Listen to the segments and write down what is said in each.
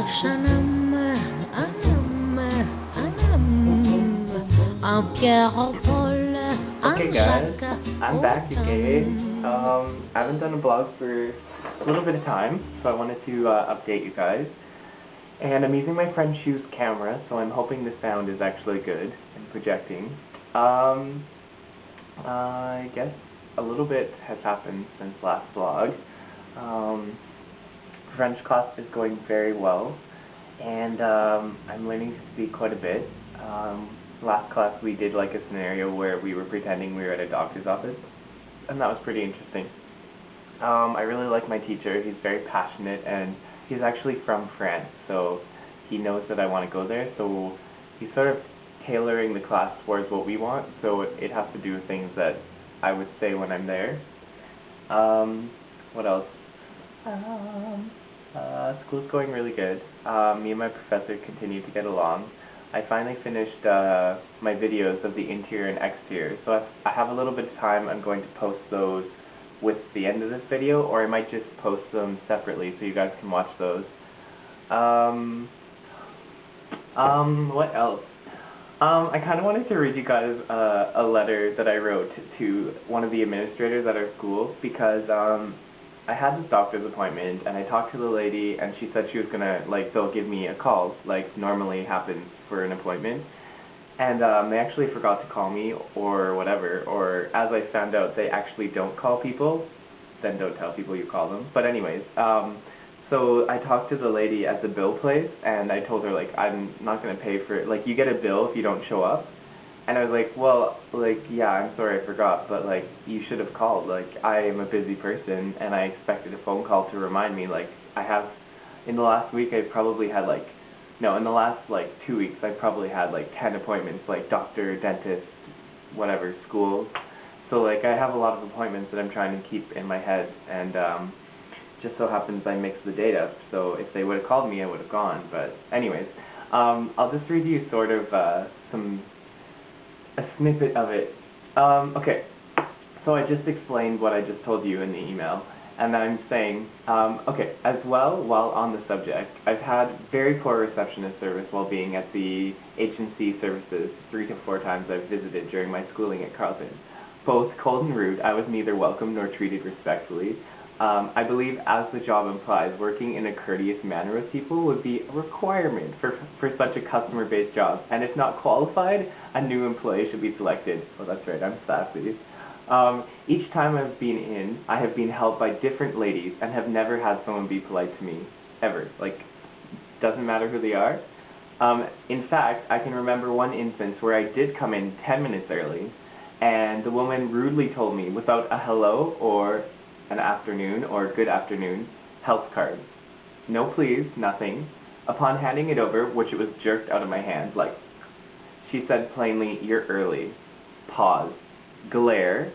cherche un Pierre, un Paul, Okay un guys, Jacques, I'm back again. I haven't done a vlog for a little bit of time, so I wanted to update you guys. And I'm using my friend Shu's camera, so I'm hoping the sound is actually good and projecting. I guess a little bit has happened since last vlog. French class is going very well, and I'm learning to speak quite a bit. Last class we did like a scenario where we were pretending we were at a doctor's office, and that was pretty interesting. I really like my teacher. He's very passionate, and he's actually from France, so he knows that I want to go there, so he's sort of tailoring the class towards what we want, so it has to do with things that I would say when I'm there. What else? School's going really good. Me and my professor continue to get along. I finally finished my videos of the interior and exterior, so I have a little bit of time. I'm going to post those with the end of this video, or I might just post them separately so you guys can watch those. What else? I kind of wanted to read you guys a letter that I wrote to one of the administrators at our school, because I had this doctor's appointment, and I talked to the lady, and she said she was gonna, like, they'll give me a call, like normally happens for an appointment. And they actually forgot to call me, or whatever, or as I found out, they actually don't call people. Then don't tell people you call them. But anyways, so I talked to the lady at the bill place, and I told her, like, I'm not going to pay for it. Like, you get a bill if you don't show up. And I was like, well, like, yeah, I'm sorry I forgot, but, like, you should have called. Like, I am a busy person, and I expected a phone call to remind me. Like, in the last week, I probably had, like, no, in the last, like, 2 weeks, I probably had, like, 10 appointments, like, doctor, dentist, whatever, school. So, like, I have a lot of appointments that I'm trying to keep in my head, and, just so happens I mixed the date up, so if they would have called me, I would have gone. But anyways, I'll just read you sort of a snippet of it. Okay, so I just explained what I just told you in the email, and I'm saying, okay, as well, while on the subject, I've had very poor receptionist service while being at the H&C services 3 to 4 times I've visited during my schooling at Carleton. Both cold and rude, I was neither welcomed nor treated respectfully. I believe, as the job implies, working in a courteous manner with people would be a requirement for such a customer-based job, and if not qualified, a new employee should be selected. Oh, that's right, I'm sassy. Each time I've been in, I have been helped by different ladies and have never had someone be polite to me, ever. Like, doesn't matter who they are. In fact, I can remember one instance where I did come in 10 minutes early, and the woman rudely told me, without a hello or an afternoon or good afternoon health card. No please, nothing. Upon handing it over, which it was jerked out of my hand, like, she said plainly, "You're early." Pause. Glare.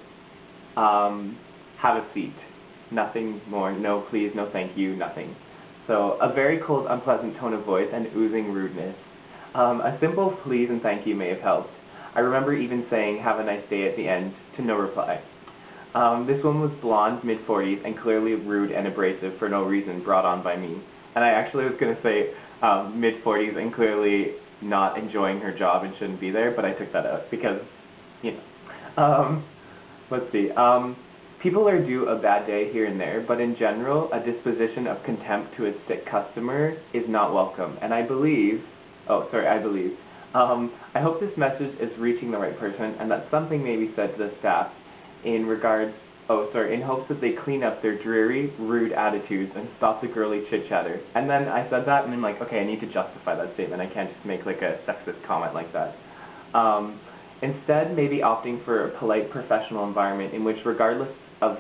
Have a seat. Nothing more. No please, no thank you, nothing. So, a very cold, unpleasant tone of voice and oozing rudeness. A simple please and thank you may have helped. I remember even saying, "Have a nice day" at the end, to no reply. This woman was blonde, mid-40s, and clearly rude and abrasive for no reason, brought on by me. And I actually was going to say mid-40s and clearly not enjoying her job and shouldn't be there, but I took that out because, you know. Let's see. People are due a bad day here and there, but in general, a disposition of contempt to a sick customer is not welcome. And I believe, I hope this message is reaching the right person and that something may be said to the staff in hopes that they clean up their dreary, rude attitudes and stop the girly chit-chatter. And then I said that, and I'm like, okay, I need to justify that statement. I can't just make, like, a sexist comment like that. Instead, maybe opting for a polite, professional environment in which, regardless, a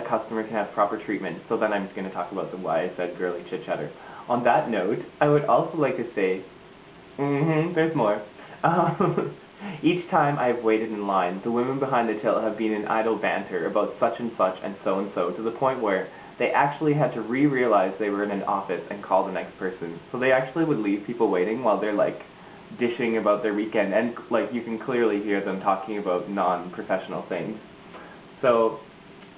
customer can have proper treatment. So then I'm just going to talk about why I said girly chit-chatter. On that note, I would also like to say, there's more. Each time I have waited in line, the women behind the till have been in idle banter about such and so, to the point where they actually had to realize they were in an office and call the next person. So they actually would leave people waiting while they're, like, dishing about their weekend, and, like, you can clearly hear them talking about non-professional things. So,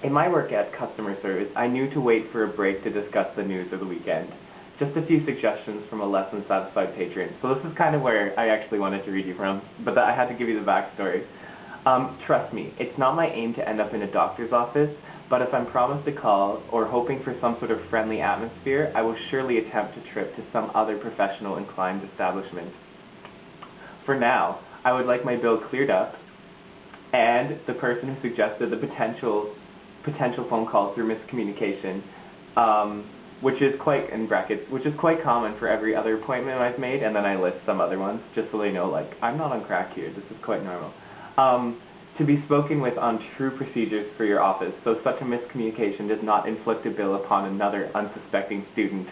in my work at customer service, I knew to wait for a break to discuss the news of the weekend. Just a few suggestions from a less than satisfied patron. So this is kind of where I actually wanted to read you from, but I had to give you the backstory. Trust me, it's not my aim to end up in a doctor's office, but if I'm promised a call or hoping for some sort of friendly atmosphere, I will surely attempt a trip to some other professional inclined establishment. For now, I would like my bill cleared up, and the person who suggested the potential phone call through miscommunication, which is quite, in brackets, which is quite common for every other appointment I've made, and then I list some other ones, just so they know, like, I'm not on crack here, this is quite normal. To be spoken with on true procedures for your office, so such a miscommunication does not inflict a bill upon another unsuspecting student.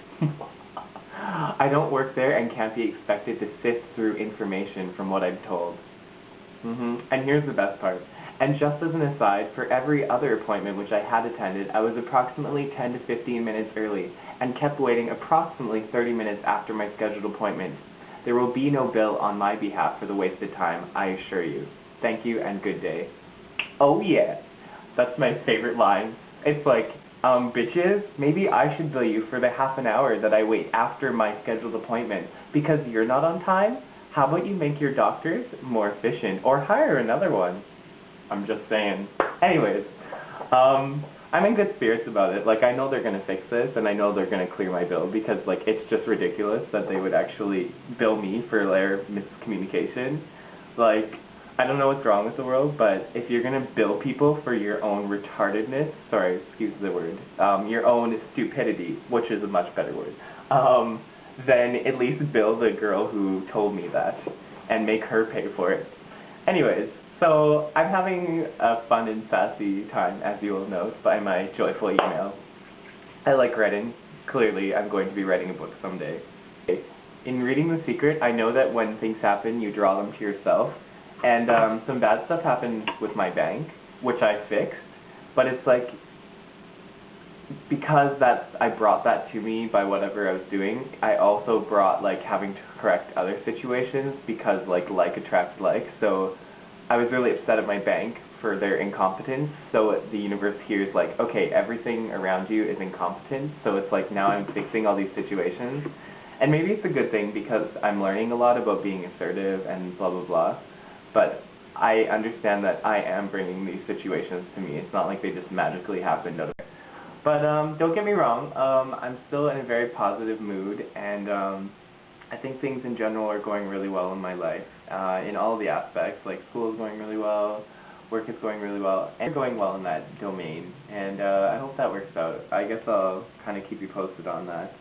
I don't work there and can't be expected to sift through information from what I'm told. And here's the best part. And just as an aside, for every other appointment which I had attended, I was approximately 10 to 15 minutes early and kept waiting approximately 30 minutes after my scheduled appointment. There will be no bill on my behalf for the wasted time, I assure you. Thank you and good day. Oh yeah, that's my favorite line. It's like, bitches, maybe I should bill you for the half an hour that I wait after my scheduled appointment because you're not on time? How about you make your doctors more efficient or hire another one? I'm just saying. Anyways, I'm in good spirits about it. Like, I know they're gonna fix this, and I know they're gonna clear my bill because, like, it's just ridiculous that they would actually bill me for their miscommunication. Like, I don't know what's wrong with the world, but if you're gonna bill people for your own retardedness, sorry, excuse the word, your own stupidity, which is a much better word, then at least bill the girl who told me that and make her pay for it. Anyways, so I'm having a fun and sassy time, as you will note, by my joyful email. I like writing. Clearly, I'm going to be writing a book someday. In reading The Secret, I know that when things happen, you draw them to yourself. And some bad stuff happened with my bank, which I fixed. But it's like, because I brought that to me by whatever I was doing, I also brought, like, having to correct other situations because, like attracts like. So I was really upset at my bank for their incompetence. So the universe here is like, okay, everything around you is incompetent. So it's like, now I'm fixing all these situations. And maybe it's a good thing because I'm learning a lot about being assertive and blah, blah, blah. But I understand that I am bringing these situations to me. It's not like they just magically happened. But don't get me wrong, I'm still in a very positive mood, and I think things in general are going really well in my life, in all the aspects. Like, school is going really well, work is going really well, and going well in that domain, and I hope that works out. I guess I'll kind of keep you posted on that.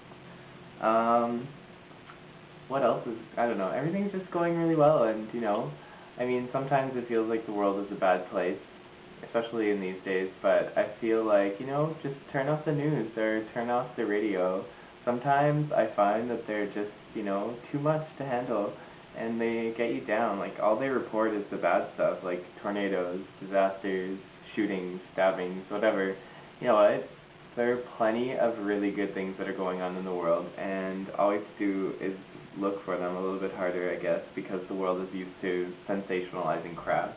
What else is, I don't know, everything's just going really well, and, you know, I mean, sometimes it feels like the world is a bad place, especially in these days, but I feel like, you know, just turn off the news or turn off the radio. Sometimes I find that they're just, you know, too much to handle, and they get you down. Like, all they report is the bad stuff, like tornadoes, disasters, shootings, stabbings, whatever. You know what? There are plenty of really good things that are going on in the world, and all we have to do is look for them a little bit harder, I guess, because the world is used to sensationalizing crap.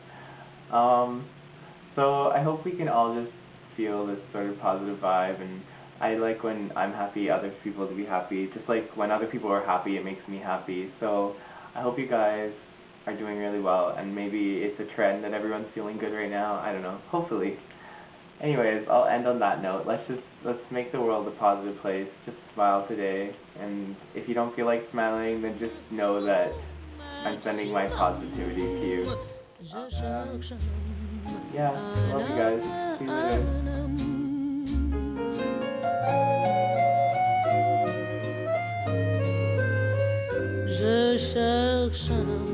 So I hope we can all just feel this sort of positive vibe, and I like when I'm happy, other people to be happy. Just like when other people are happy, it makes me happy. So I hope you guys are doing really well, and maybe it's a trend that everyone's feeling good right now. I don't know. Hopefully. Anyways, I'll end on that note. Let's make the world a positive place. Just smile today, and if you don't feel like smiling, then just know that I'm sending my positivity to you. Yeah, love you guys. See you later. Je cherche un homme